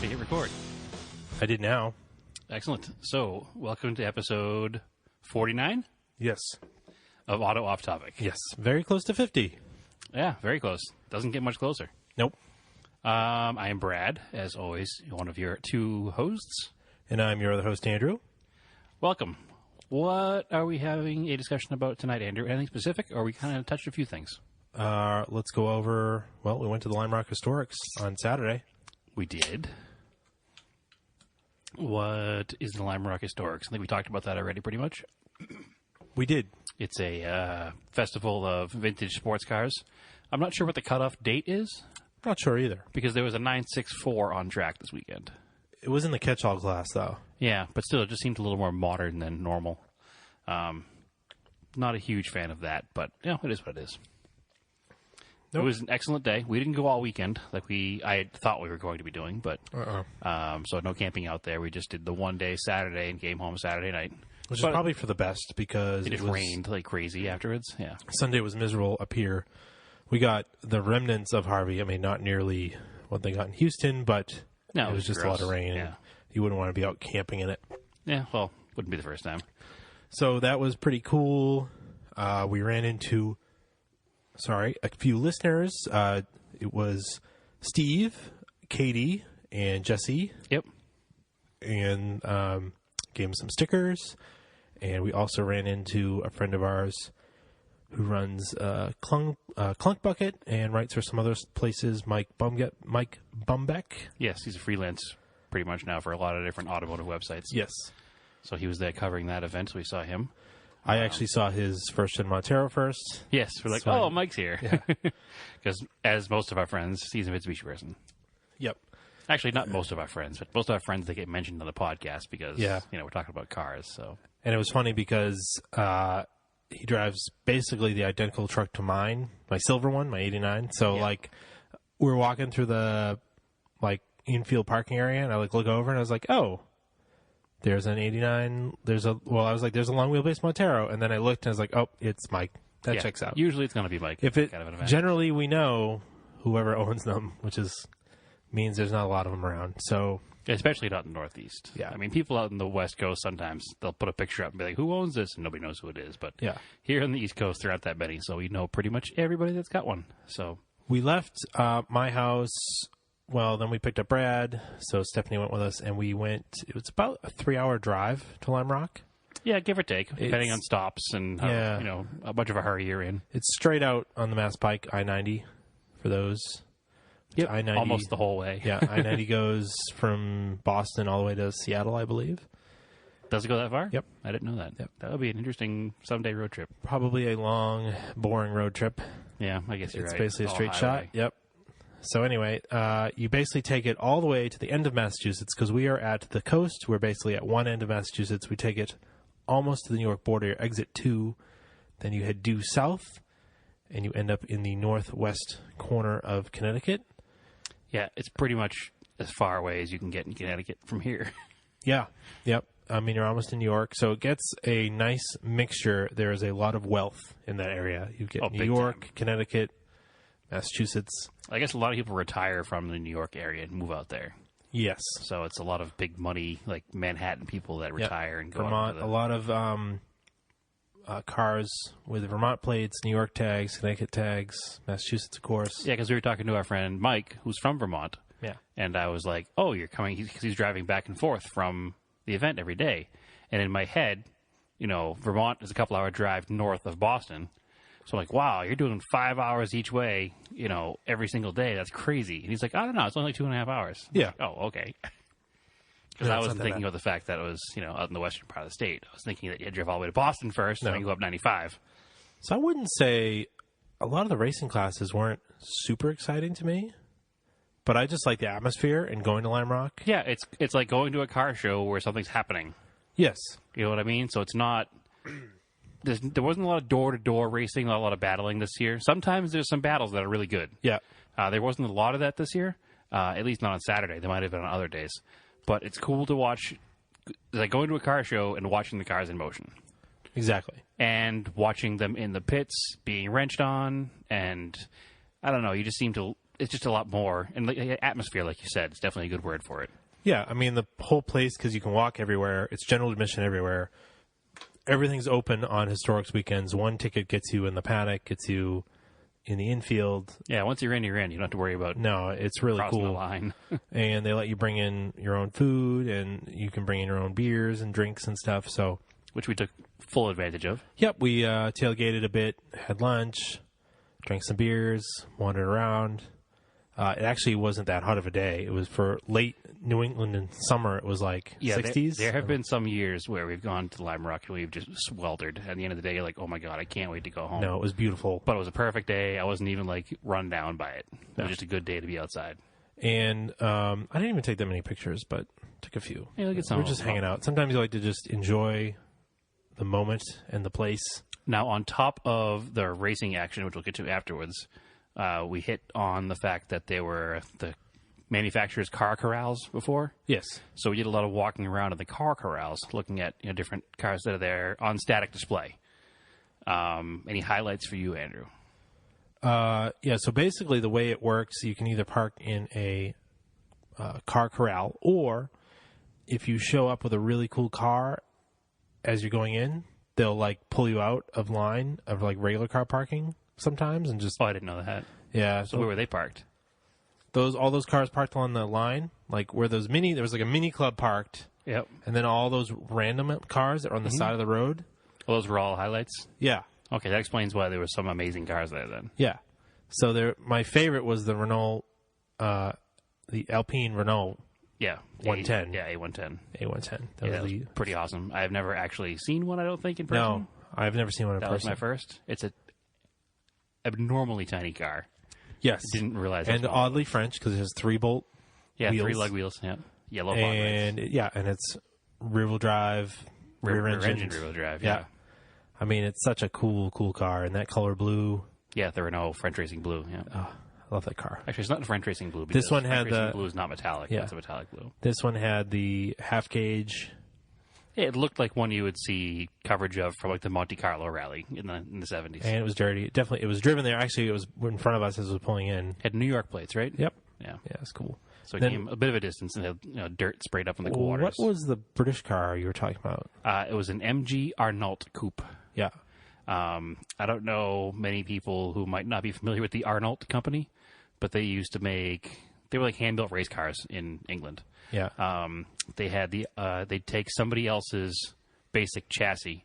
to hit record. I did now. Excellent. So, welcome to episode 49 Yes. of Auto Off Topic. Yes. Very close to 50. Yeah, very close. Doesn't get much closer. Nope. I am Brad, as always, one of your two hosts. And I'm your other host, Andrew. Welcome. What are we having a discussion about tonight, Andrew? Anything specific, or we kind of touched a few things? Let's go over, well, we went to the Lime Rock Historics on Saturday. We did. What is the Lime Rock Historics? I think we talked about that already pretty much. We did. It's a festival of vintage sports cars. I'm not sure what the cutoff date is, Not sure either. because there was a 964 on track this weekend. It was in the catch-all class, though. Yeah, but still, it just seemed a little more modern than normal. Not a huge fan of that, but it is what it is. Nope. It was an excellent day. We didn't go all weekend like I had thought we were going to be doing, but so no camping out there. We just did the one day Saturday and came home Saturday night. Which But is probably for the best because it just rained like crazy afterwards. Yeah, Sunday was miserable up here. We got the remnants of Harvey. I mean, not nearly what they got in Houston, but no, it was just gross. a lot of rain. Yeah, And you wouldn't want to be out camping in it. yeah. Well, wouldn't be the first time. So that was pretty cool. We ran into, a few listeners. It was Steve, Katie, and Jesse, Yep. and gave them some stickers. And we also ran into a friend of ours who runs Clunk Bucket and writes for some other places, Mike Bumbeck. Yes, he's a freelance pretty much now for a lot of different automotive websites. Yes. So he was there covering that event, so we saw him. I actually saw his first in Montero first. Yes, we're like, So- oh, Mike's here. Because as most of our friends, he's a Mitsubishi person. Yep. Actually, not most of our friends, but most of our friends that get mentioned on the podcast because, Yeah. we're talking about cars. So And it was funny because he drives basically the identical truck to mine, my silver one, my 89. So, Yeah. we were walking through the, infield parking area, and I, look over, and I was like, oh, there's an 89. There's a long wheelbase Montero. And then I looked, and I was like, oh, it's Mike. That yeah, checks out. Usually it's going to be Mike. If it, kind of an event. generally, we know whoever owns them, which means there's not a lot of them around. So, Especially not in the Northeast. Yeah. I mean, people out in the West Coast, sometimes they'll put a picture up and be like, who owns this? And nobody knows who it is. But yeah. here on the East Coast, there aren't that many. So we know pretty much everybody that's got one. So We left my house. Well, then we picked up Brad, so Stephanie went with us, and we went. It was about a 3-hour drive to Lime Rock. yeah, give or take, depending on stops and how, Yeah. a bunch of a hurry you're in. It's straight out on the Mass Pike, I-90 for those. Yep, I-90, almost the whole way. Yeah, I-90 goes from Boston all the way to Seattle, I believe. Does it go that far? Yep. I didn't know that. Yep. That would be an interesting someday road trip. Probably a long, boring road trip. Yeah, I guess you're It's right. basically a All straight highway. shot. Yep. So anyway, you basically take it all the way to the end of Massachusetts because we are at the coast. We're basically at one end of Massachusetts. We take it almost to the New York border, exit 2. Then you head due south, and you end up in the northwest corner of Connecticut. Yeah, it's pretty much as far away as you can get in Connecticut from here. Yeah. Yep. I mean, you're almost in New York. So it gets a nice mixture. There is a lot of wealth in that area. You get New big York, time. Connecticut, Massachusetts. I guess a lot of people retire from the New York area and move out there. Yes. So it's a lot of big money, like Manhattan people that retire and go Vermont, out a lot of cars with Vermont plates, New York tags, Connecticut tags, Massachusetts, of course. Yeah, because we were talking to our friend Mike, who's from Vermont. Yeah. And I was like, oh, you're coming, because he's driving back and forth from the event every day. And in my head, Vermont is a couple-hour drive north of Boston. So I'm like, wow, you're doing 5 hours each way, every single day. That's crazy. And he's like, I don't know, it's only like 2.5 hours. I'm Yeah. like, oh, okay. Because Yeah, I it's wasn't not that thinking bad. of the fact that it was, out in the western part of the state. I was thinking that you had to drive all the way to Boston first, and then you go up 95. So I wouldn't say a lot of the racing classes weren't super exciting to me, but I just like the atmosphere and going to Lime Rock. Yeah, it's like going to a car show where something's happening. Yes. You know what I mean? So it's not. There wasn't a lot of door-to-door racing, not a lot of battling this year. Sometimes there's some battles that are really good. Yeah. There wasn't a lot of that this year, at least not on Saturday. There might have been on other days. But it's cool to watch, like going to a car show and watching the cars in motion. Exactly. And watching them in the pits being wrenched on. And I don't know, you just seem to it's just a lot more. And atmosphere, like you said, it's definitely a good word for it. Yeah, I mean, the whole place, because you can walk everywhere. It's general admission everywhere. Everything's open on Historics weekends. One ticket gets you in the paddock, gets you in the infield. Yeah, once you're in, you're in. You don't have to worry about No, it's really crossing the cool. line. And they let you bring in your own food, and you can bring in your own beers and drinks and stuff. So, Which we took full advantage of. yep, we tailgated a bit, had lunch, drank some beers, wandered around. It actually wasn't that hot of a day. It was for late New England in summer. It was like 60s. There have been some years where we've gone to Lime Rock and we've just sweltered. At the end of the day, you're like, oh my God, I can't wait to go home. No, it was beautiful. But it was a perfect day. I wasn't even like run down by it. It was just a good day to be outside. And I didn't even take that many pictures, but took a few. Yeah, look at some We're of just them. hanging out. Sometimes you like to just enjoy the moment and the place. Now, on top of the racing action, which we'll get to afterwards, we hit on the fact that there were the manufacturer's car corrals before. Yes. So we did a lot of walking around in the car corrals, looking at different cars that are there on static display. Any highlights for you, Andrew? Yeah, so basically the way it works, you can either park in a car corral, or if you show up with a really cool car as you're going in, they'll like pull you out of line of like regular car parking sometimes and just Oh, I didn't know that. yeah. So where were they parked? all those cars parked along the line, like where there was like a mini club parked, Yep. and then all those random cars that are on the side of the road. Well, those were all highlights. Yeah. Okay, that explains why there were some amazing cars there then. Yeah. So my favorite was the Renault, the Alpine Renault Yeah. 110. Yeah, A110. A110. That was pretty awesome. I've never actually seen one, I don't think, in person. No, I've never seen one in That was person. my first. It's a abnormally tiny car. Yes. Didn't realize that. And oddly French because it has 3-bolt Yeah, wheels. 3 lug wheels. Yeah. Yellow fog lights. and and it's rear-wheel drive, rear engine. rear-wheel drive. Yeah. Yeah. I mean, it's such a cool car, and that color blue. Yeah, the Renault French Racing Blue. Yeah. I love that car. Actually, it's not the French Racing Blue. This because one had French Racing the- blue is not metallic. Yeah. That's a metallic blue. This one had the half gauge. Yeah, it looked like one you would see coverage of from like the Monte Carlo rally in the 70s. And it was dirty. It was driven there. Actually, it was in front of us as it was pulling in. Had New York plates, right? Yep. Yeah. Yeah, it's cool. So it Then- came a bit of a distance and had dirt sprayed up in the quarters. What was the British car you were talking about? It was an MG Arnault coupe. Yeah. I don't know many people who might not be familiar with the Arnault company, but they used to they were like hand-built race cars in England. Yeah. They had they'd take somebody else's basic chassis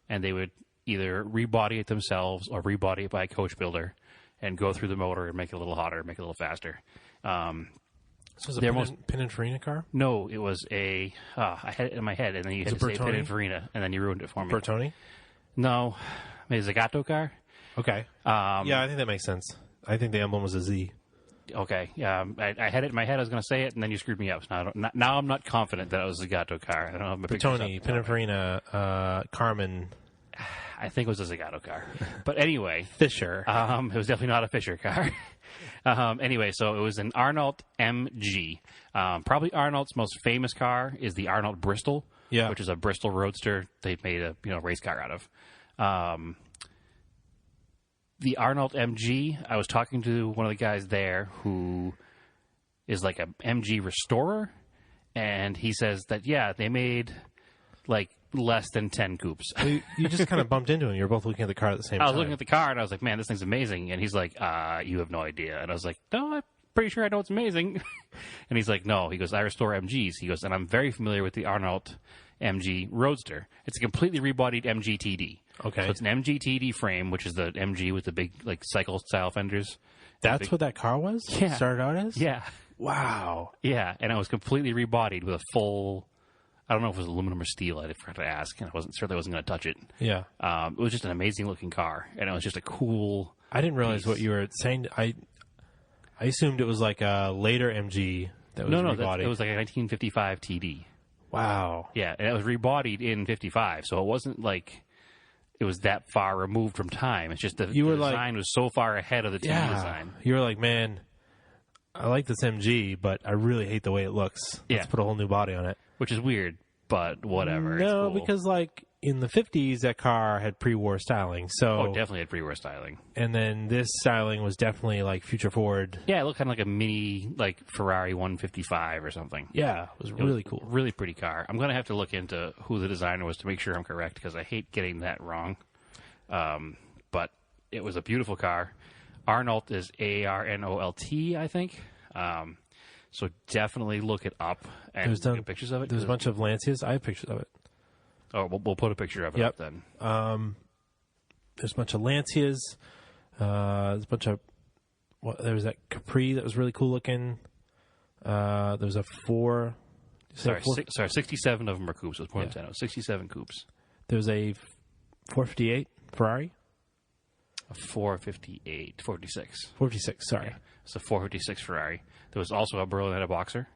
and they would either rebody it themselves or rebody it by a coach builder and go through the motor and make it a little hotter, make it a little faster. So it was they're a Pininfarina car? No, it was I had it in my head, and then you had to say Bertoni? Pininfarina, and then you ruined it for me. Bertoni? No, maybe Zagato car. Okay. Yeah, I think that makes sense. I think the emblem was a Z. Okay, yeah, I had it in my head. I was going to say it, and then you screwed me up. So now I'm not confident that it was a Zagato car. I don't have my pictures Bertoni, up. Pininfarina, Carmen, I think it was a Zagato car. But anyway, Fisher. it was definitely not a Fisher car. Anyway, so it was an Arnault MG. Probably Arnault's most famous car is the Arnault Bristol, Yeah. which is a Bristol Roadster they made a race car out of. The Arnault MG, I was talking to one of the guys there who is like a MG restorer, and he says that, yeah, they made like less than 10 coupes. You just kind of bumped into him. You were both looking at the car at the same time. I was looking at the car and I was like, man, this thing's amazing. And he's like, you have no idea. And I was like, no, I'm pretty sure I know it's amazing. And he's like, no. He goes, I restore MGs. He goes, and I'm very familiar with the Arnault MG Roadster. It's a completely rebodied MG TD. Okay. So it's an MG TD frame, which is the MG with the big like cycle style fenders. That's what that car was? Yeah. Started out as? Yeah. Wow. Yeah. And it was completely rebodied with a full, I don't know if it was aluminum or steel. I forgot to ask, and I certainly wasn't going to touch it. Yeah. It was just an amazing looking car, and it was just a cool. I didn't realize what you were saying. I assumed it was like a later MG that was No, rebodied. it was like a 1955 TD. Wow. Yeah, and it was rebodied in 55, so it wasn't like it was that far removed from time. It's just the design was so far ahead of the TD design. You were like, man, I like this MG, but I really hate the way it looks. Yeah. Let's put a whole new body on it. Which is weird, but whatever. No, it's cool. because like in the 50s, that car had pre-war styling. So, Oh, definitely had pre-war styling. and then this styling was definitely like future forward. Yeah, it looked kind of like a mini, like Ferrari 155 or something. Yeah, it was really cool. Really pretty car. I'm going to have to look into who the designer was to make sure I'm correct because I hate getting that wrong. But it was a beautiful car. Arnolt is Arnolt, I think. So definitely look it up and get pictures of it. There's a bunch of Lancias. I have pictures of it. Oh, we'll put a picture of it up then. There's a bunch of Lancias. There's a bunch of... there was that Capri that was really cool looking. There was a 67 of them are coupes. It was more than 10. It was 67 coupes. There was a 458 Ferrari. A 456. 456, sorry. Yeah. It's a 456 Ferrari. There was also a Berlinetta Boxer.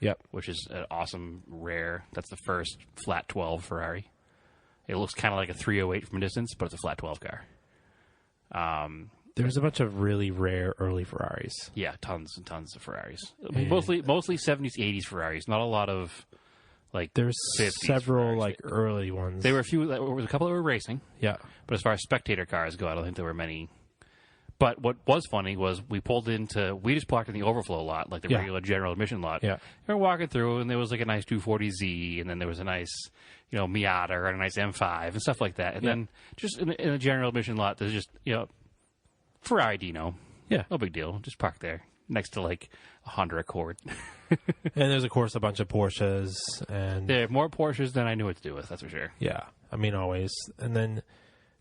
Yep. Which is an awesome, rare. That's the first flat 12 Ferrari. It looks kind of like a 308 from a distance, but it's a flat 12 car. There's a bunch of really rare early Ferraris. Yeah, tons and tons of Ferraris. Mostly 70s, 80s Ferraris. Not a lot of like. There's 50s several Ferraris. like early ones. There were a few. There was a couple that were racing. Yeah. But as far as spectator cars go, I don't think there were many. But what was funny was we just parked in the overflow lot, like the regular general admission lot. Yeah. And we're walking through, and there was like a nice 240Z, and then there was a nice, Miata or a nice M5 and stuff like that. And then just in a general admission lot, there's just, Ferrari Dino. Yeah. No big deal. Just park there next to like a Honda Accord. And there's, of course, a bunch of Porsches. And There are more Porsches than I knew what to do with, that's for sure. yeah, I mean, always. And then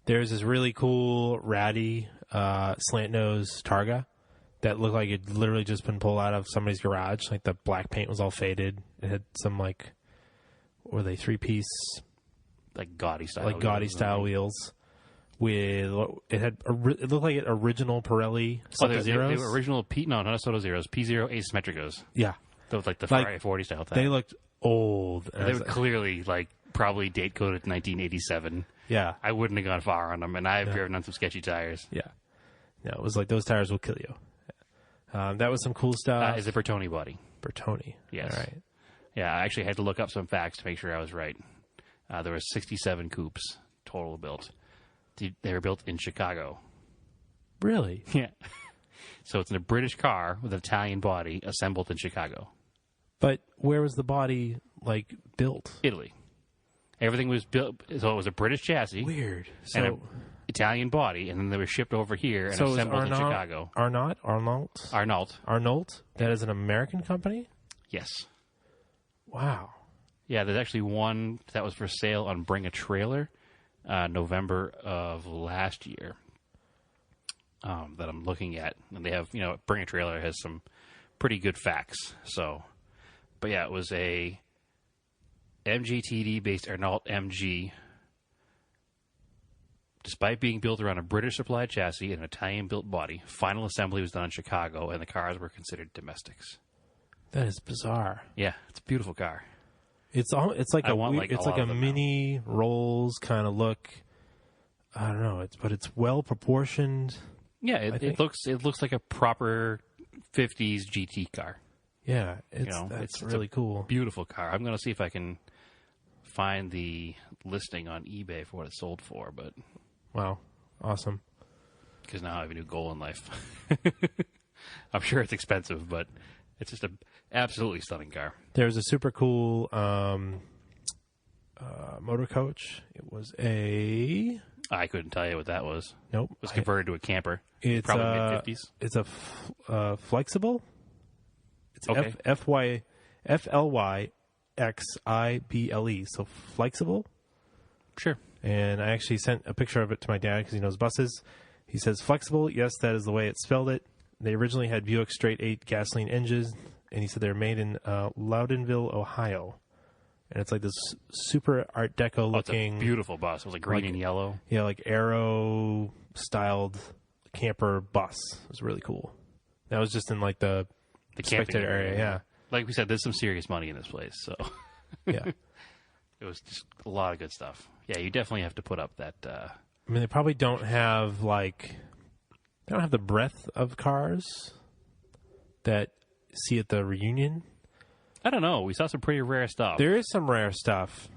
there's this really cool, ratty, slant nose Targa that looked like it literally just been pulled out of somebody's garage. Like the black paint was all faded. It had some like, what were they, 3-piece, Like Gaudi style. like Gaudi style wheels. With it looked like original Pirelli Soto Zeros. They were original not Soto Zeros, P0 Asymmetricos. Yeah, Those like the Ferrari 40 style thing. they looked old. They were clearly like probably date coded 1987. Yeah, I wouldn't have gone far on them, and I've driven on some sketchy tires. yeah. No, it was like those tires will kill you. That was some cool stuff. Is it Bertoni body? Bertoni. Yes. All right. Yeah, I actually had to look up some facts to make sure I was right. There were 67 coupes total built. They were built in Chicago. Really? Yeah. So it's in a British car with an Italian body assembled in Chicago. But where was the body like built? Italy. Everything was built, so it was a British chassis. Weird. And So an Italian body, and then they were shipped over here and so is assembled in Chicago. Arnolt? Arnolt. That is an American company? Yes. Wow. Yeah, there's actually one that was for sale on Bring a Trailer, November of last year, that I'm looking at. And they have, Bring a Trailer has some pretty good facts. So, but yeah, it was a MGTD-based Arnolt MG. Despite being built around a British-supplied chassis and an Italian-built body, final assembly was done in Chicago, and the cars were considered domestics. That is bizarre. Yeah, it's a beautiful car. It's like I a want, like, it's a like lot a of them mini Rolls kind of look. I don't know. It's well proportioned. Yeah, I it think. looks like a proper 50s GT car. Yeah, it's it's really cool. Beautiful car. I'm going to see if I can find the listing on eBay for what it sold for, but Wow, awesome. because now I have a new goal in life. I'm sure it's expensive, but it's just an absolutely stunning car. There's a super cool motor coach. It was a I couldn't tell you what that was. nope. It was converted to a camper. It's Probably mid-50s. It's a flexible. It's Okay. FLYXIBLE. So flexible. Sure. And I actually sent a picture of it to my dad because he knows buses. He says flexible. Yes, that is the way it spelled it. They originally had Buick straight 8 gasoline engines, and he said they were made in Loudonville, Ohio. And it's like this super Art Deco Oh, it's a looking, beautiful bus. It was like green Like- and yellow. yeah, like Aero styled camper bus. It was really cool. That was just in like the The camping spectator area. Yeah, Like we said, there's some serious money in this place, so yeah. it was just a lot of good stuff. Yeah, you definitely have to put up that. I mean, they probably don't have they don't have the breadth of cars that see at the reunion. I don't know. We saw some pretty rare stuff. There is some rare stuff.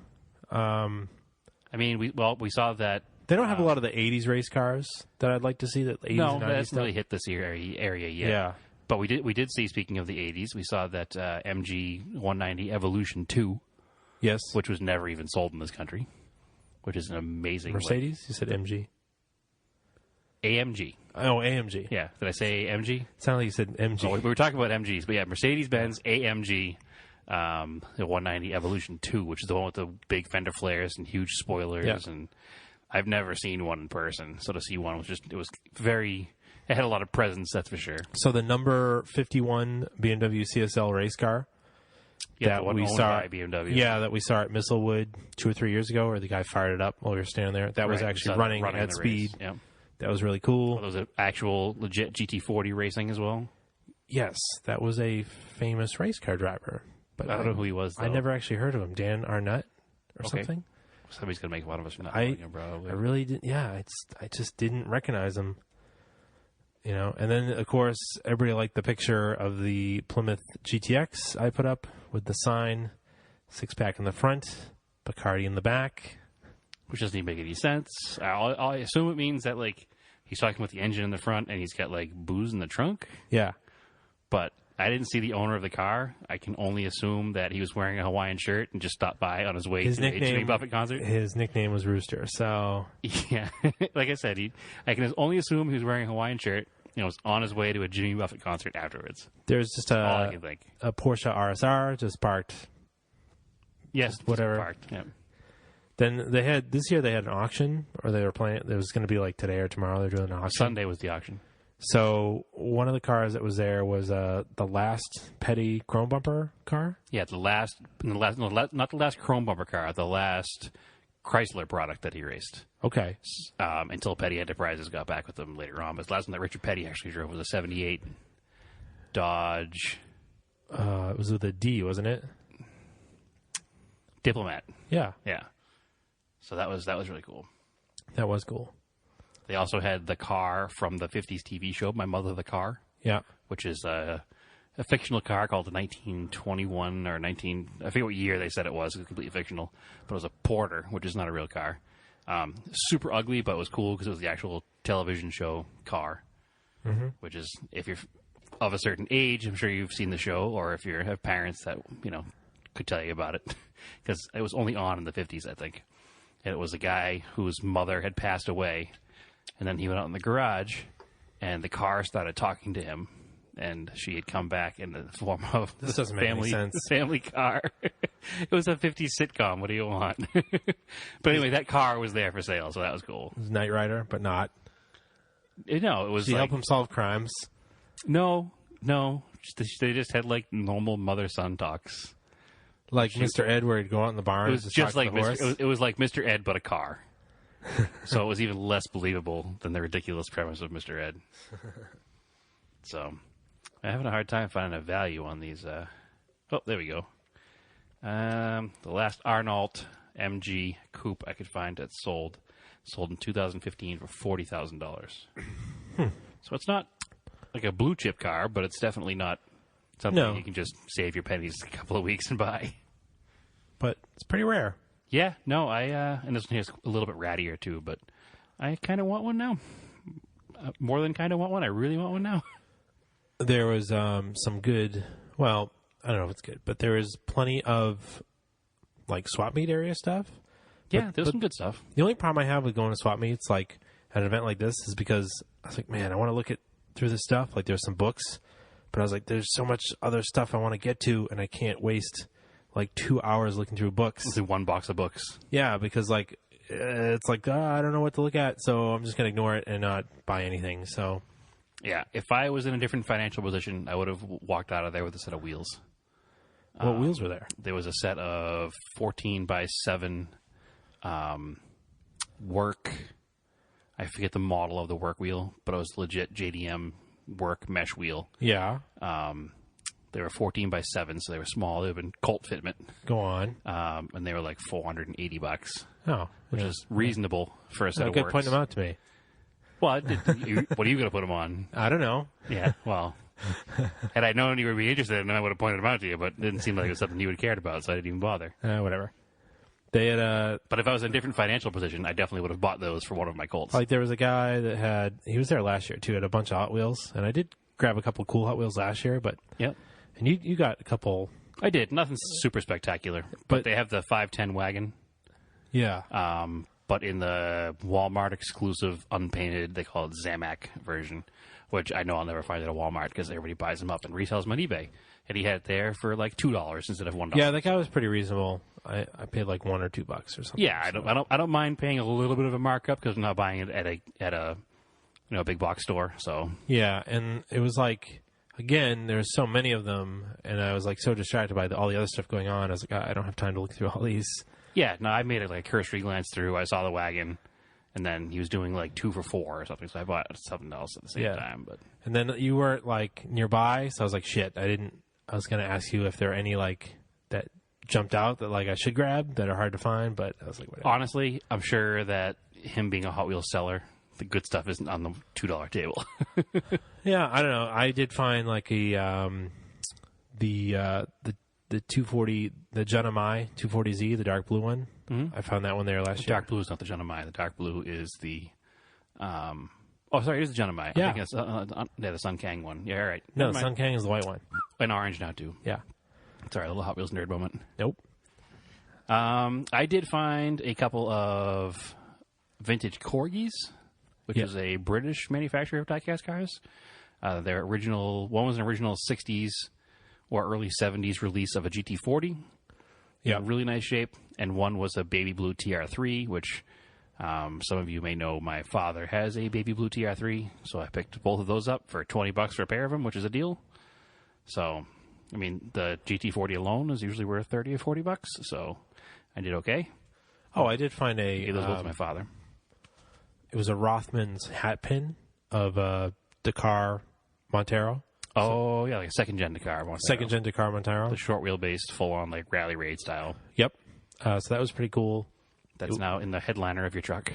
I mean, we saw that. They don't have a lot of the 80s race cars that I'd like to see. That 80s No, and 90s that hasn't stuff. really hit this area yet. Yeah. But we did see, speaking of the 80s, we saw that MG 190 Evolution 2, Yes. which was never even sold in this country, which is an amazing... Mercedes? You said MG. AMG. Oh, AMG. Yeah. Did I say AMG? Sounded like you said MG. Oh, we were talking about MGs, but yeah, Mercedes-Benz AMG, the 190 Evolution 2, which is the one with the big fender flares and huge spoilers. Yeah. And I've never seen one in person, so to see one was it was very... It had a lot of presence, that's for sure. So the number 51 BMW CSL race car Yeah, that the one we owned saw, by BMW. yeah, that we saw at Mistlewood 2 or 3 years ago, where the guy fired it up while we were standing there. That was Right, we actually saw that running in at the speed. race. Yeah. That was really cool. Well, there was an actual legit GT40 racing as well. Yes, that was a famous race car driver. But I don't know who he was, though. I never actually heard of him. Dan Arnett or Okay. something. Somebody's going to make fun of us for not I knowing him, probably. I really didn't. Yeah, I just didn't recognize him. You know, and then of course everybody liked the picture of the Plymouth GTX I put up with the sign, 6-pack in the front, Bacardi in the back. Which doesn't even make any sense. I assume it means that, like, he's talking about the engine in the front and he's got, like, booze in the trunk. Yeah, But I didn't see the owner of the car. I can only assume that he was wearing a Hawaiian shirt and just stopped by on his way his to a Jimmy nickname Buffett concert. His nickname was Rooster. So Yeah. Like I said, I can only assume he was wearing a Hawaiian shirt and was on his way to a Jimmy Buffett concert afterwards. there's just All I can think. a Porsche RSR just parked. Yes. whatever. Parked. Yeah. Then they had this year they had an auction, or they were planning. It was going to be like today or tomorrow. They're doing an auction. Sunday was the auction. So one of the cars that was there was the last Petty chrome bumper car. Yeah, not the last chrome bumper car, the last Chrysler product that he raced. Okay. Until Petty Enterprises got back with him later on. But the last one that Richard Petty actually drove was a 78 Dodge It was with a D, wasn't it? Diplomat. Yeah, Yeah. So that was really cool. that was cool. They also had the car from the 50s TV show, My Mother the Car, Yeah. which is a fictional car called the 1921 or 19... I forget what year they said it was. It was completely fictional. But it was a Porter, which is not a real car. Super ugly, but it was cool because it was the actual television show car. Mm-hmm. Which is, if you're of a certain age, I'm sure you've seen the show, or if you have parents that, could tell you about it. Because it was only on in the 50s, I think. And it was a guy whose mother had passed away. And then he went out in the garage, and the car started talking to him. And she had come back in the form of This doesn't make any sense. family car. It was a 50s sitcom. What do you want? But anyway, that car was there for sale, so that was cool. It was Knight Rider, but not. No, it was She like... helped him solve crimes. No. They just had, like, normal mother-son talks. Like Mr. Ed, where he'd go out in the barn. It was and just talk like to the horse. it was like Mr. Ed, but a car. So it was even less believable than the ridiculous premise of Mr. Ed. So I'm having a hard time finding a value on these. Oh, there we go. The last Arnault MG Coupe I could find that sold in 2015 for $40,000. So it's not like a blue chip car, but it's definitely not something you can just save your pennies a couple of weeks and buy. But it's pretty rare. Yeah, no, and this one here's a little bit rattier too, but I kind of want one now. More than kind of want one, I really want one now. There was some good, well, I don't know if it's good, but there is plenty of like swap meet area stuff. Yeah, there's some good stuff. The only problem I have with going to swap meets, like at an event like this, is because I was like, man, I want to look through this stuff. Like there's some books, but I was like, there's so much other stuff I want to get to, and I can't waste like 2 hours looking through books. Let's do one box of books. Yeah, because like it's like I don't know what to look at, so I'm just gonna ignore it and not buy anything. So Yeah, if I was in a different financial position, I would have walked out of there with a set of wheels. what wheels were there? There was a set of 14 by 7 work. I forget the model of the work wheel, but it was legit JDM work mesh wheel. Yeah, They were 14 by 7, so they were small. They had been Colt fitment, go on. and they were like $480, Oh, which is reasonable for a set of good works. pointing them out to me. Well, what are you going to put them on? I don't know. Yeah, well, had I known you would be interested, then I would have pointed them out to you, but it didn't seem like it was something you would have cared about, so I didn't even bother. Whatever. They had But if I was in a different financial position, I definitely would have bought those for one of my Colts. like there was a guy that he was there last year too, had a bunch of Hot Wheels, and I did grab a couple cool Hot Wheels last year, but Yep. and you got a couple, I did. Nothing super spectacular. But they have the 510 wagon. yeah. But in the Walmart exclusive unpainted, they call it Zamac version, which I know I'll never find at a Walmart because everybody buys them up and resells them on eBay. And he had it there for like $2 instead of $1. Yeah, that guy was pretty reasonable. I paid like $1 or $2 or something. Yeah, I don't mind paying a little bit of a markup because I'm not buying it at a big box store. So Yeah, and it was like, again, there's so many of them, and I was like so distracted by all the other stuff going on. I was like, I don't have time to look through all these. yeah, no, I made it like a cursory glance through. I saw the wagon, and then he was doing like 2 for $4 or something. So I bought something else at the same time. But And then you weren't like nearby, so I was like, shit, I was going to ask you if there are any like that jumped out that like I should grab that are hard to find, but I was like, whatever. honestly, I'm sure that him being a Hot Wheels seller, the good stuff isn't on the $2 table. Yeah, I don't know. I did find like the 240, the Junamai 240Z, the dark blue one. Mm-hmm. I found that one there last year. Dark blue is not the Junamai. The dark blue is the oh, sorry, it is the Junamai. Yeah. I think it's the Sun Kang one. Yeah, all right. No, Never the mind. Sun Kang is the white one. And orange now too. Yeah. Sorry, a little Hot Wheels nerd moment. Nope. I did find a couple of vintage Corgis, which is a British manufacturer of diecast cars. Their original one was an original 60s or early 70s release of a GT40. Yeah. In really nice shape. And one was a baby blue TR3, which some of you may know my father has a baby blue TR3. So I picked both of those up for $20 for a pair of them, which is a deal. So, I mean, the GT40 alone is usually worth $30 or $40. So I did okay. Oh, I did find I gave those both to my father. it was a Rothman's hat pin of Dakar Montero. Oh, yeah, like a second-gen Dakar. Second gen Dakar Montero. The short wheel-based, full-on, like, rally raid style. Yep. So that was pretty cool. That's now in the headliner of your truck.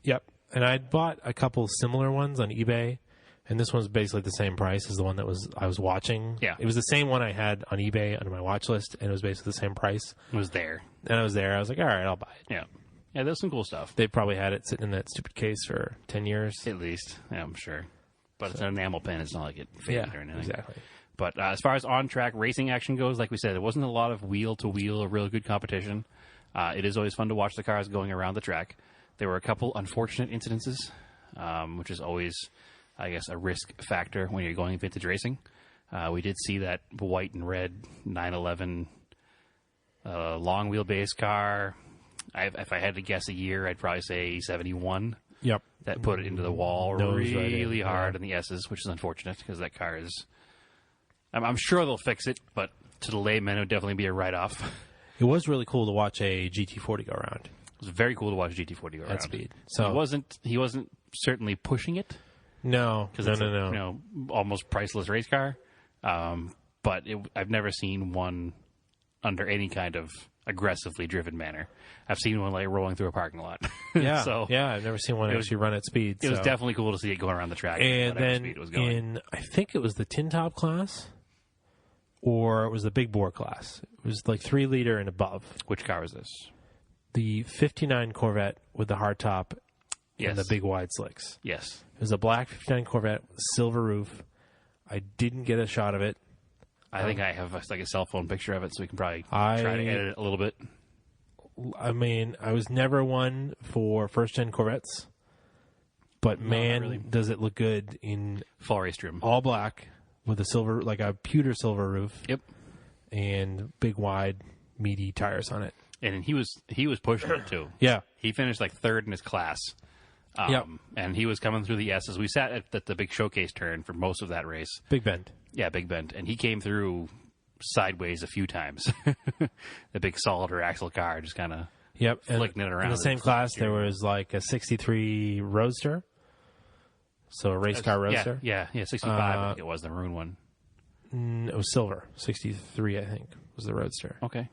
Yep. And I bought a couple similar ones on eBay, and this one's basically the same price as the one that I was watching. Yeah. It was the same one I had on eBay under my watch list, and it was basically the same price. It was there. And I was there. I was like, all right, I'll buy it. Yeah. Yeah, there's some cool stuff. They probably had it sitting in that stupid case for 10 years. At least. Yeah, I'm sure. But it's an enamel pen. It's not like it faded or anything. Exactly. But as far as on-track racing action goes, like we said, it wasn't a lot of wheel-to-wheel or real good competition. It is always fun to watch the cars going around the track. There were a couple unfortunate incidences, which is always, I guess, a risk factor when you're going vintage racing. We did see that white and red 911 long wheelbase car. If I had to guess a year, I'd probably say 71. Yep. That put it into the wall Nose really right in, hard in the S's, which is unfortunate because that car is... I'm sure they'll fix it, but to the layman, it would definitely be a write-off. It was really cool to watch a GT40 go around It was very cool to watch GT40 go around. at speed. So He wasn't certainly pushing it no, because no, it's no. a, almost priceless race car. But I've never seen one under any kind of aggressively driven manner. I've seen one like rolling through a parking lot. Yeah, so yeah. I've never seen one actually run at speed. it was definitely cool to see it going around the track. at And whatever then speed it was going. I think it was the tin top class, or it was the big bore class. It was like 3 liter and above. Which car was this? The 59 Corvette with the hard top Yes. and the big wide slicks. Yes. It was a black 59 Corvette with silver roof. I didn't get a shot of it. I think I have a cell phone picture of it, so we can probably I- try to edit it a little bit. I mean, I was never one for first gen Corvettes, but man, really. does it look good in Full race trim. all black with a silver, like a pewter silver roof. Yep. And big, wide, meaty tires on it. And he was pushing it too. Yeah. He finished like third in his class. Yep. And he was coming through the S's. We sat at the big showcase turn for most of that race. Big Bend. Yeah, Big Bend. And he came through sideways a few times. The big solid or axle car just kind of Yep. And flicking it around. in the same class, there was like a 63 Roadster. So a race car Roadster. Yeah, 65 I think it was, the maroon one. It was silver. 63, I think, was the Roadster. Okay.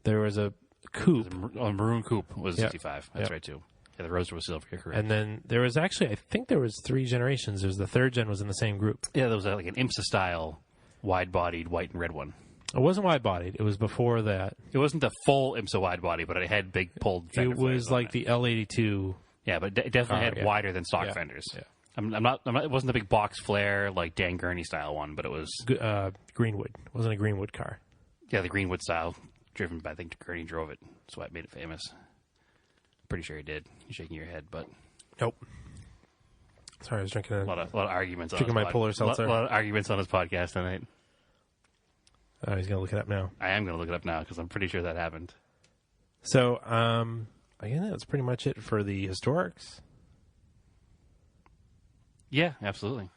There was a coupe. The maroon coupe was Yep. 65. That's Yep. right, too. Yeah, the Roadster was silver. You're correct. And then there was actually, I think there was 3 generations. There was the third gen was in the same group. Yeah, there was like an IMSA style, wide-bodied white and red one. It wasn't wide-bodied. It was before that. It wasn't a full IMSA wide body, but it had big pulled fender It was flares on like it. the L82. Yeah, but it definitely had yeah. wider than stock Yeah. fenders. Yeah. I'm not. It wasn't the big box flare like Dan Gurney style one, but it was Greenwood. It wasn't a Greenwood car. the Greenwood style, driven by I think Gurney drove it. That's why it made it famous. Pretty sure he did. You're shaking your head, but Nope. Sorry, I was drinking a lot of arguments. Drinking on his my Polar Seltzer. A lot of arguments on his podcast tonight. Oh, he's going to look it up now. I am going to look it up now because I'm pretty sure that happened. So, again, that's pretty much it for the historics. Yeah, absolutely.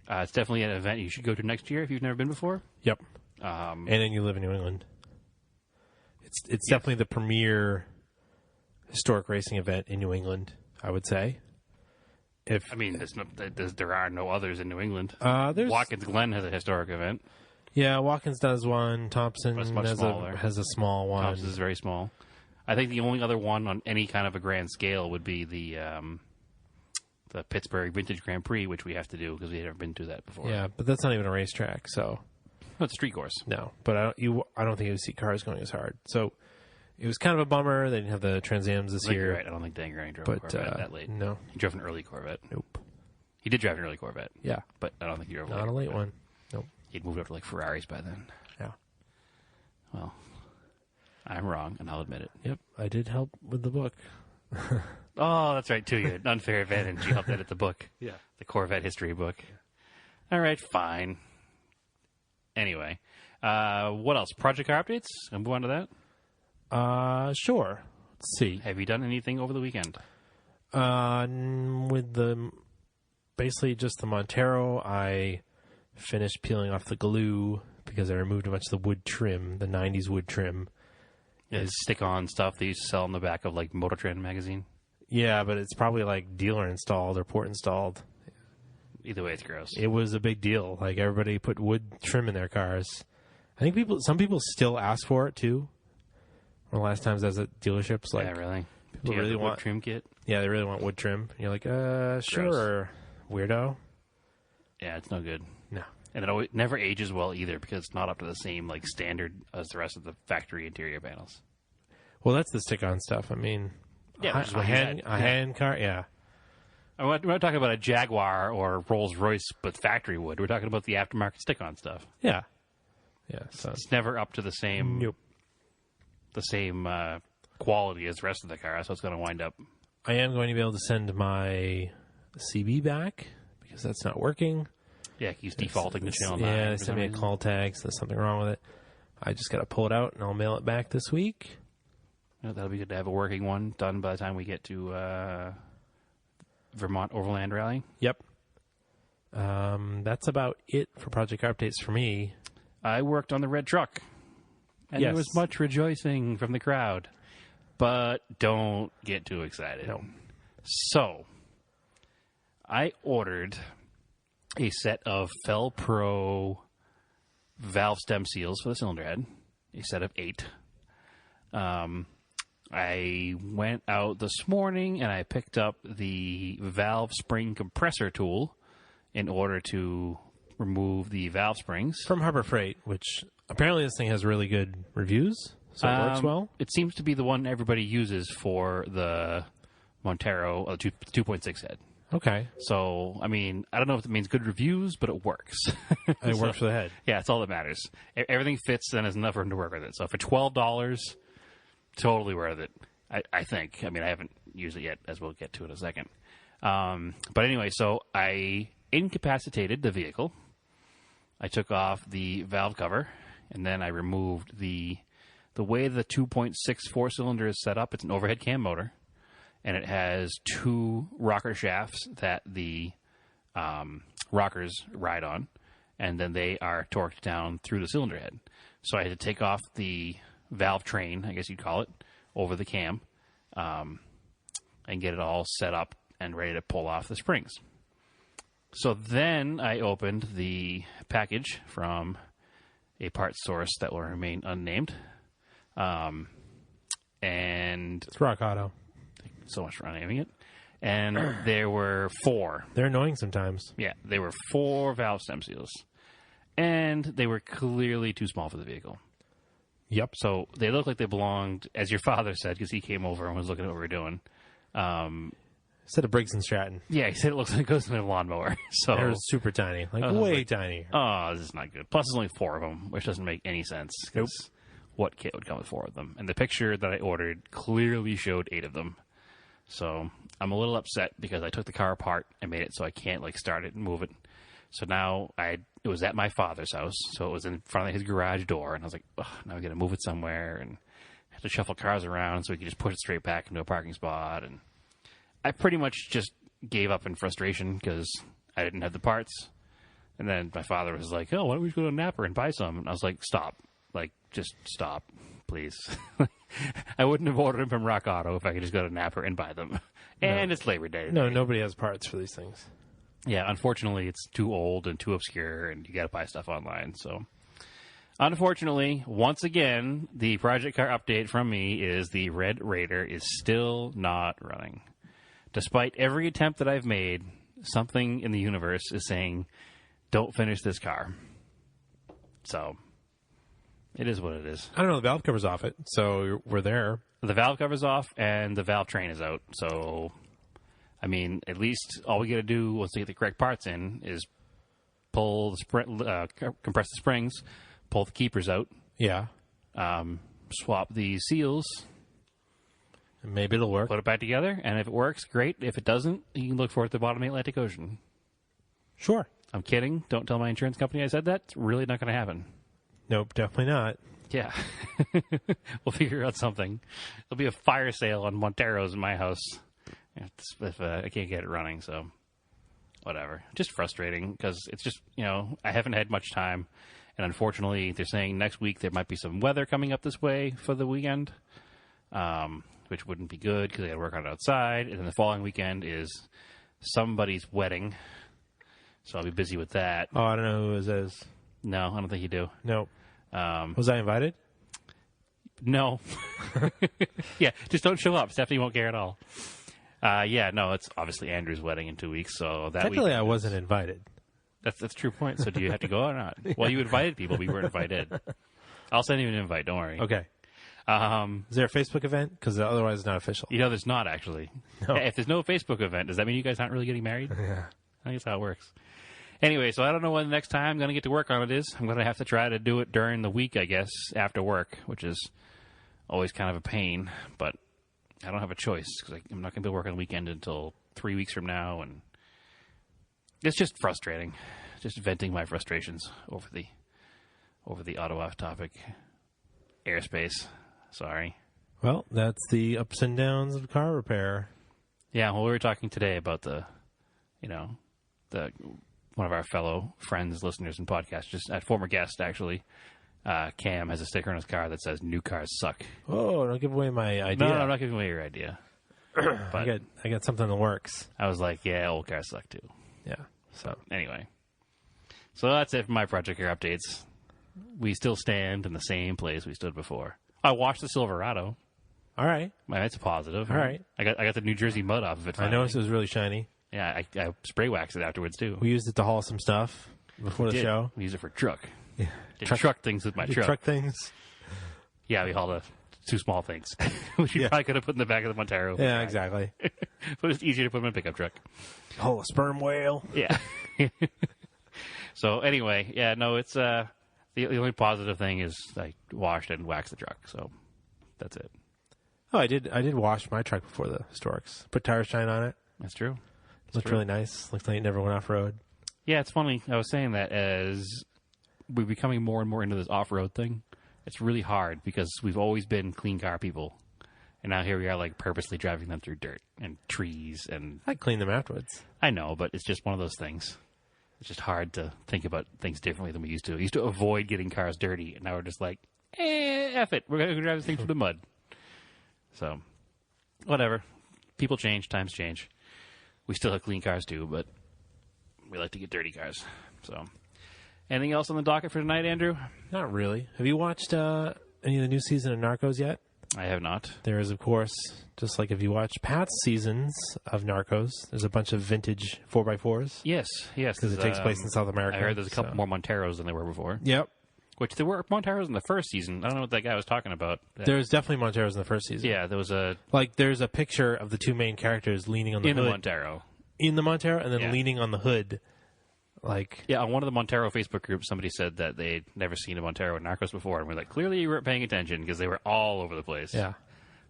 It's definitely an event you should go to next year if you've never been before. Yep. And then you live in New England. It's definitely the premier historic racing event in New England, I would say. I mean, there are no others in New England. There's Watkins Glen has a historic event. Yeah, Watkins does one. Thompson It's much smaller. has a small one. Thompson's is very small. I think the only other one on any kind of a grand scale would be the Pittsburgh Vintage Grand Prix, which we have to do because we've never been to that before. Yeah, but that's not even a racetrack, so No, it's a street course. no. But I don't think you would see cars going as hard. So it was kind of a bummer. They didn't have the Trans Ams this I think year. you're right. I don't think Dan Gurney drove a But Corvette that late. no, He drove an early Corvette. nope. He did drive an early Corvette, Yeah, but I don't think he drove not a late one. Nope. He'd moved up to like Ferraris by then. Yeah. Well, I'm wrong, and I'll admit it. Yep. I did help with the book. Oh, that's right, too. You had an unfair advantage. You helped edit the book. Yeah. The Corvette history book. All right, fine. Anyway, what else? Project car updates? I'll move on to that. Sure. Let's see. Have you done anything over the weekend? With the basically just the Montero, I finished peeling off the glue because I removed a bunch of the wood trim, the 90s wood trim. Yeah, stick-on stuff they used to sell on the back of like Motor Trend magazine. Yeah, but it's probably like dealer installed or port installed. Either way, it's gross. It was a big deal. Like everybody put wood trim in their cars. I think some people still ask for it too. One of the last times I was at dealerships, like yeah, really. people Do you have really the wood want trim kit? Yeah, they really want wood trim. And you're like, sure, weirdo. Yeah, it's no good. No. And it always, never ages well either because it's not up to the same like standard as the rest of the factory interior panels. Well, that's the stick-on stuff. I mean, Yeah, which is what you hand had. hand car. Yeah, We're not talking about a Jaguar or Rolls Royce, but factory wood. We're talking about the aftermarket stick-on stuff. yeah. So It's never up to the same nope. quality as the rest of the car, so it's going to wind up. I am going to be able to send my CB back because that's not working. Yeah, it keeps defaulting to channel 9. Yeah, they for sent some me a reason. call tag. So there's something wrong with it. I just got to pull it out and I'll mail it back this week. Yeah, that'll be good to have a working one done by the time we get to Vermont Overland Rally. Yep. That's about it for Project Car Updates for me. I worked on the red truck, and there Yes. was much rejoicing from the crowd. But don't get too excited. No. So, I ordered a set of Fel Pro valve stem seals for the cylinder head, a set of 8. I went out this morning and I picked up the valve spring compressor tool in order to remove the valve springs. From Harbor Freight, which apparently this thing has really good reviews, so it works well. It seems to be the one everybody uses for the Montero 2.6 head. Okay. So, I mean, I don't know if it means good reviews, but it works. It works for the head. Yeah, it's all that matters. Everything fits and there's enough room to work with it. So for $12, totally worth it, I think. I mean, I haven't used it yet, as we'll get to in a second. But anyway, so I incapacitated the vehicle. I took off the valve cover, and then I removed the way the 2.6 4-cylinder is set up. It's an overhead cam motor, and it has 2 rocker shafts that the rockers ride on, and then they are torqued down through the cylinder head. So I had to take off the valve train, I guess you'd call it, over the cam, and get it all set up and ready to pull off the springs. So then I opened the package from a parts source that will remain unnamed. And It's Rock Auto. so much for unnaming it. And there were 4. They're annoying sometimes. Yeah, there were 4 valve stem seals. and they were clearly too small for the vehicle. Yep. So they looked like they belonged, as your father said, because he came over and was looking at what we were doing. Instead of Briggs and Stratton. Yeah, he said it looks like it goes in a lawnmower. So They're super tiny. Like, way tiny. oh, this is not good. Plus, there's only 4 of them, which doesn't make any sense. Nope. What kit would come with 4 of them? And the picture that I ordered clearly showed 8 of them. So I'm a little upset because I took the car apart and made it so I can't like start it and move it. So now it was at my father's house, so it was in front of his garage door, and I was like, ugh, now I got to move it somewhere and have to shuffle cars around so we could just push it straight back into a parking spot. And I pretty much just gave up in frustration because I didn't have the parts. And then my father was like, oh, why don't we just go to Napa and buy some? And I was like, stop. Like, just stop, please. I wouldn't have ordered them from Rock Auto if I could just go to Napa and buy them. And it's Labor Day. No, nobody has parts for these things. Yeah, unfortunately, it's too old and too obscure, and you got to buy stuff online. So, unfortunately, once again, the Project Car update from me is the Red Raider is still not running. Despite every attempt that I've made, something in the universe is saying, don't finish this car. So, it is what it is. I don't know. The valve cover's off it, so we're there. The valve cover's off, and the valve train is out. So, I mean, at least all we got to do once we get the correct parts in is pull the compress the springs, pull the keepers out, Yeah. swap the seals, Maybe it'll work. put it back together, and if it works, great. If it doesn't, you can look for it at the bottom of the Atlantic Ocean. Sure. I'm kidding. Don't tell my insurance company I said that. It's really not going to happen. Nope, definitely not. Yeah. We'll figure out something. There'll be a fire sale on Monteros in my house if I can't get it running, so whatever. Just frustrating because it's just, I haven't had much time, and unfortunately they're saying next week there might be some weather coming up this way for the weekend, which wouldn't be good because I got to work on it outside, and then the following weekend is somebody's wedding, so I'll be busy with that. Oh, I don't know who it is. No, I don't think you do. Nope. Was I invited? No. Yeah, just don't show up. Stephanie won't care at all. No, it's obviously Andrew's wedding in 2 weeks, so that Technically, weekend I wasn't invited. That's a true point. So do you have to go or not? Well, you invited people, but you weren't invited. I'll send you an invite. Don't worry. Okay. Is there a Facebook event? Because otherwise it's not official. There's not actually. No. If there's no Facebook event, does that mean you guys aren't really getting married? Yeah. I think that's how it works. Anyway, so I don't know when the next time I'm going to get to work on it is. I'm going to have to try to do it during the week, I guess, after work, which is always kind of a pain. But I don't have a choice because I'm not going to be able to work on the weekend until 3 weeks from now. And it's just frustrating. Just venting my frustrations over the Ottawa topic. Airspace. Sorry. Well, that's the ups and downs of car repair. Yeah, well, we were talking today about the one of our fellow friends, listeners, and podcast, just a former guest, actually, Cam, has a sticker on his car that says, "New cars suck." Oh, don't give away my idea. No, I'm not giving away your idea. But I got something in the works. I was like, yeah, old cars suck, too. Yeah. So, anyway. So that's it for my Project Care updates. We still stand in the same place we stood before. I washed the Silverado. All right. That's a positive. All right. I got the New Jersey mud off of it finally. I noticed it was really shiny. Yeah, I spray waxed it afterwards, too. We used it to haul some stuff before the show. We used it for truck. Yeah. Did truck things with my truck. Truck things. Yeah, we hauled 2 small things, which you probably could have put in the back of the Montero. Yeah, exactly. But it's easier to put them in a pickup truck. Oh, a sperm whale. Yeah. So anyway, it's the only positive thing is I washed and waxed the truck, so that's it. Oh, I did wash my truck before the Storks. Put tire shine on it. That's true. Looked really nice. Looked like it never went off road. Yeah, it's funny. I was saying that as we're becoming more and more into this off-road thing, it's really hard because we've always been clean car people. And now here we are, like, purposely driving them through dirt and trees. And I clean them afterwards. I know, but it's just one of those things. It's just hard to think about things differently than we used to. We used to avoid getting cars dirty, and now we're just like, F it. We're going to drive this thing through the mud. So, whatever. People change. Times change. We still have clean cars, too, but we like to get dirty cars. So, anything else on the docket for tonight, Andrew? Not really. Have you watched any of the new season of Narcos yet? I have not. There is, of course, just like if you watch past seasons of Narcos, there's a bunch of vintage 4x4s. Yes. Because it takes place in South America. I heard there's a couple more Monteros than there were before. Yep. Which there were Monteros in the first season. I don't know what that guy was talking about. There's definitely Monteros in the first season. Yeah, there was a... Like, there's a picture of the two main characters leaning on the in hood. the Montero. In the Montero, and then Yeah. leaning on the hood. Like... Yeah, on one of the Montero Facebook groups, somebody said that they'd never seen a Montero in Narcos before. And we're like, clearly you weren't paying attention because they were all over the place. Yeah.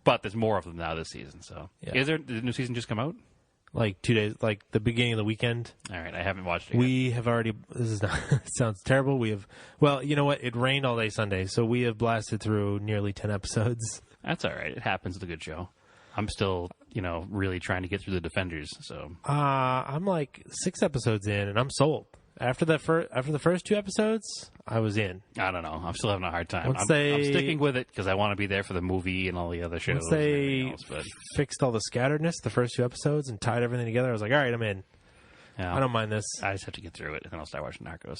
But there's more of them now this season, so... Yeah. Did the new season just come out? Like 2 days, like the beginning of the weekend. All right, I haven't watched it yet. We have already, this is not, it sounds terrible. We have, well, you know what? It rained all day Sunday, so we have blasted through nearly 10 episodes. That's all right. It happens. It's a good show. I'm still, really trying to get through the Defenders, so... I'm like 6 episodes in, and I'm sold. After the first 2 episodes, I was in. I don't know. I'm still having a hard time. Once I'm they- sticking with it because I want to be there for the movie and all the other shows. Once and they everything else, but, fixed all the scatteredness, the first 2 episodes, and tied everything together, I was like, all right, I'm in. yeah, I don't mind this. I just have to get through it, and then I'll start watching Narcos.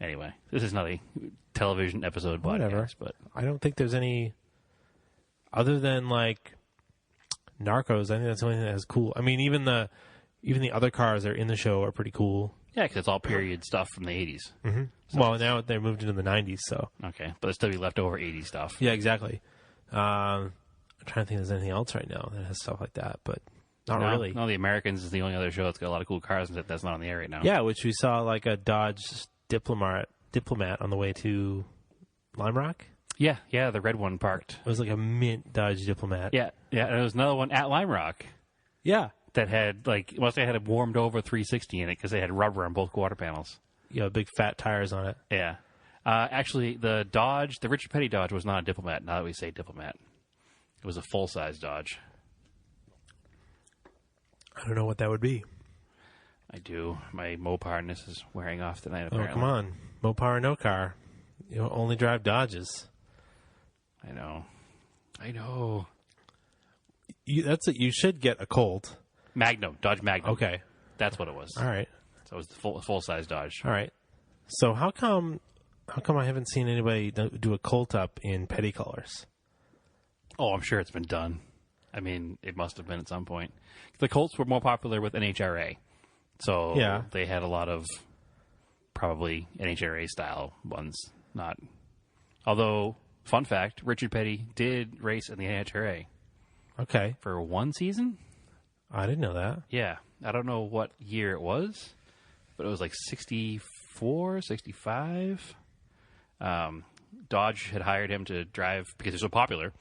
Anyway, this is not a television episode Whatever. podcast, but I don't think there's any, other than like Narcos, I think that's the only thing that's cool. I mean, even the other cars that are in the show are pretty cool. yeah, because it's all period stuff from the 80s. Mm-hmm. Well, now they're moved into the 90s, so. Okay, but there's still be leftover 80s stuff. Yeah, exactly. I'm trying to think if there's anything else right now that has stuff like that, but not no, really. No, The Americans is the only other show that's got a lot of cool cars and that's not on the air right now. Yeah, which we saw like a Dodge Diplomat on the way to Lime Rock. Yeah, the red one parked. It was like a mint Dodge Diplomat. Yeah, and there was another one at Lime Rock Yeah. that had, must have had a warmed over 360 in it because they had rubber on both quarter panels. Yeah, big fat tires on it. Yeah. Actually, the Richard Petty Dodge was not a Diplomat, now that we say Diplomat. It was a full-size Dodge. I don't know what that would be. I do. My Moparness is wearing off tonight, Oh, apparently. come on. Mopar, no car. You only drive Dodges. I know. You should get a Colt. Magnum. Dodge Magnum. Okay. That's what it was. All right. So it was the full-size Dodge. All right. So how come I haven't seen anybody do a Colt up in Petty colors? Oh, I'm sure it's been done. I mean, it must have been at some point. The Colts were more popular with NHRA. So Yeah. they had a lot of probably NHRA-style ones. Not. Although, fun fact, Richard Petty did race in the NHRA Okay. for one season. I didn't know that. Yeah. I don't know what year it was, but it was like 64, 65. Dodge had hired him to drive, because they're so popular,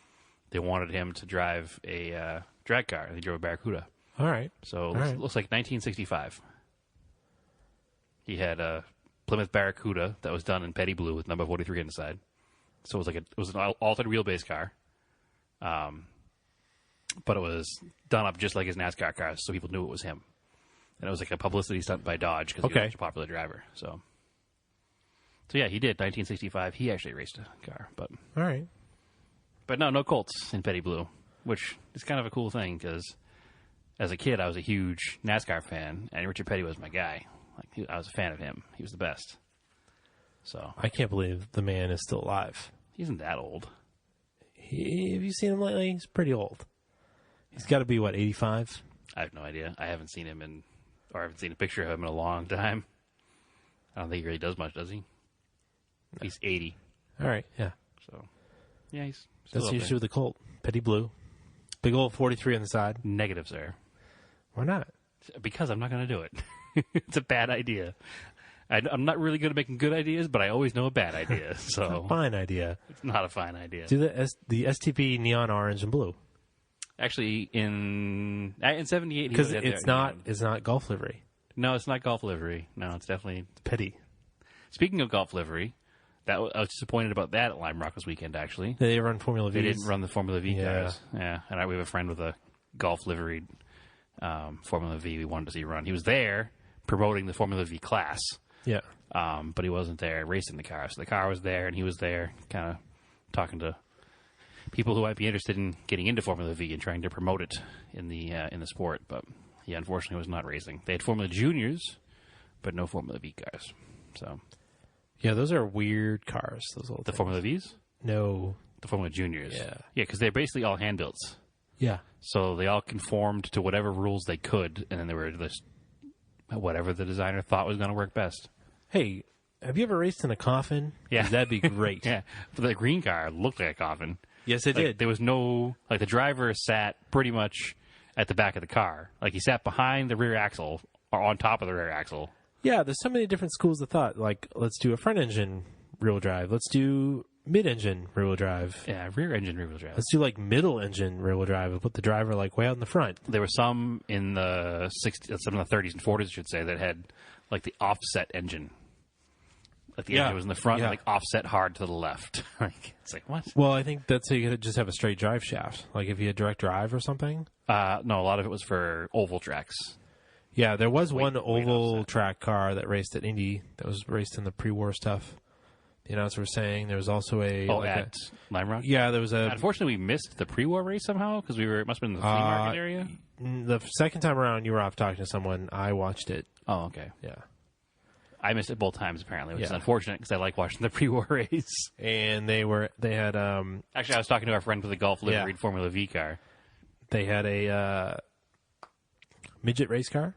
they wanted him to drive a drag car. They drove a Barracuda. All right. So right. it looks like 1965. He had a Plymouth Barracuda that was done in Petty Blue with number 43 on the side. So it was an altered wheelbase car. But it was done up just like his NASCAR cars, so people knew it was him. And it was like a publicity stunt by Dodge because he was Okay. such a popular driver. So yeah, he did. 1965, he actually raced a car. But All right. no Colts in Petty Blue, which is kind of a cool thing because as a kid, I was a huge NASCAR fan, and Richard Petty was my guy. I was a fan of him. He was the best. So I can't believe the man is still alive. he isn't that old. Have you seen him lately? He's pretty old. He's got to be, 85? I have no idea. I haven't seen him I haven't seen a picture of him in a long time. I don't think he really does much, does he? He's 80. All right, yeah. So, yeah, he's still That's up usually there. with the Colt. Petty Blue. Big old 43 on the side. Negative, sir. Why not? Because I'm not going to do it. It's a bad idea. I'm not really good at making good ideas, but I always know a bad idea. So Fine idea. it's not a fine idea. Do the STP neon orange and blue. Actually, in 78, Because it's not golf livery. No, it's not golf livery. No, it's definitely Petty. Speaking of golf livery, I was disappointed about that at Lime Rock this weekend. Actually, They run Formula V. they didn't run the Formula V Yeah. cars. Yeah, and we have a friend with a golf liveried Formula V. We wanted to see run. He was there promoting the Formula V class, Yeah. but he wasn't there racing the car. So the car was there, and he was there, kind of talking to people who might be interested in getting into Formula V and trying to promote it in the sport. But he unfortunately was not racing. They had Formula Juniors, but no Formula V cars. So Yeah, those are weird cars. Those old the things. Formula Vs. No, The Formula Juniors. Yeah. Yeah, because they're basically all hand builds. Yeah. So they all conformed to whatever rules they could, and then they were just whatever the designer thought was going to work best. Hey, have you ever raced in a coffin? Yeah. 'Cause that'd be great. Yeah, but the green car looked like a coffin. Yes, it Like, did. there was no, like, the driver sat pretty much at the back of the car. Like, he sat behind the rear axle or on top of the rear axle. Yeah, there's so many different schools of thought. Like, let's do a front engine rear-wheel drive. Let's do mid-engine rear-wheel drive. Yeah, rear engine rear wheel drive. Let's do like middle engine rear-wheel drive and put the driver like way out in the front. There were some in the 60s, some in the 30s and 40s, I should say, that had like the offset engine. Like the engine was in the front, Yeah. like offset hard to the left. Like, it's like, what? Well, I think that's so you could just have a straight drive shaft. Like if you had direct drive or something. No, a lot of it was for oval tracks. Yeah, there was one weight oval offset. track car that raced at Indy that was raced in the pre-war stuff. The announcer was saying there was also a At Lime Rock? yeah, there was a Unfortunately, we missed the pre-war race somehow because it must have been in the flea market area. the second time around you were off talking to someone. I watched it. Oh, okay. Yeah. I missed it both times apparently, which is Yeah. unfortunate because I like watching the pre-war race. And they had Actually, I was talking to our friend with the Golf liveried Formula V car. they had a midget race car.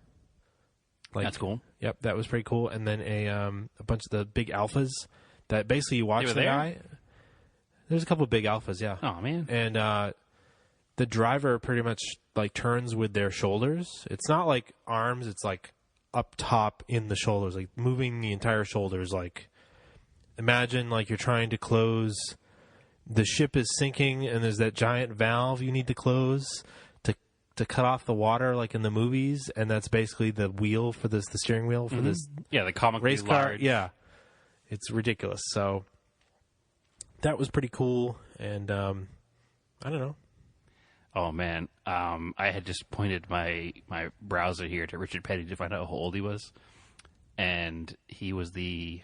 Like, That's cool. Yep, that was pretty cool. And then a bunch of the big alphas that basically you watch They were the there? guy. There's a couple of big alphas, yeah. Oh man. And the driver pretty much like turns with their shoulders. It's not like arms, it's like up top in the shoulders, like moving the entire shoulders. Like imagine like you're trying to close, the ship is sinking and there's that giant valve you need to close to cut off the water like in the movies, and that's basically the wheel for this, the steering wheel for this Yeah, the comically race car. large. Yeah, it's ridiculous. So that was pretty cool, and I don't know. Oh man, I had just pointed my browser here to Richard Petty to find out how old he was, and he was the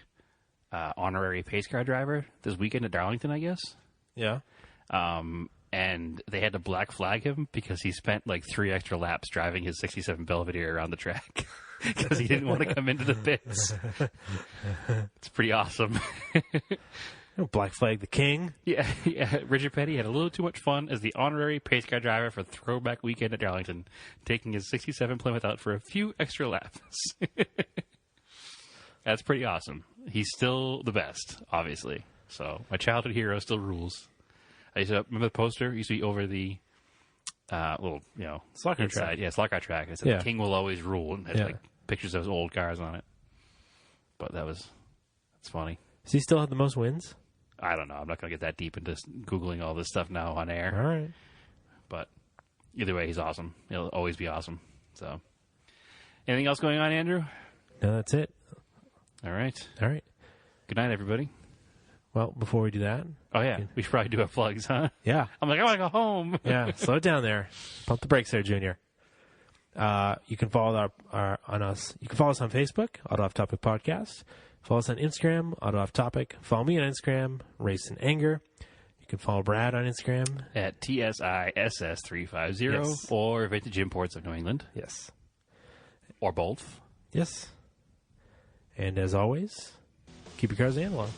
honorary pace car driver this weekend at Darlington, I guess. Yeah. And they had to black flag him because he spent like 3 extra laps driving his 67 Belvedere around the track because he didn't want to come into the pits. It's pretty awesome. Black Flag the King. Yeah. Richard Petty had a little too much fun as the honorary pace car driver for Throwback Weekend at Darlington, taking his 67 Plymouth out for a few extra laps. That's pretty awesome. He's still the best, obviously. So my childhood hero still rules. I used to remember the poster. It used to be over the little, Slot car inside. track. Yeah, slot car track. It said Yeah. the king will always rule, and had Yeah. like pictures of those old cars on it. But that's funny. Does he still have the most wins? I don't know. I'm not going to get that deep into Googling all this stuff now on air. All right. But either way, he's awesome. He'll always be awesome. So, anything else going on, Andrew? No, that's it. All right. All right. Good night, everybody. Well, before we do that, Oh, yeah. We should probably do our plugs, huh? yeah. I'm like, I want to go home. Yeah, slow it down there. Pump the brakes there, Junior. You can follow on us. You can follow us on Facebook, Auto Off Topic Podcast. Follow us on Instagram, Auto Off Topic. Follow me on Instagram, Race and Anger. You can follow Brad on Instagram. At TSISS350 Yes. or Vintage Imports of New England. Yes. Or both. Yes. And as always, keep your cars analog.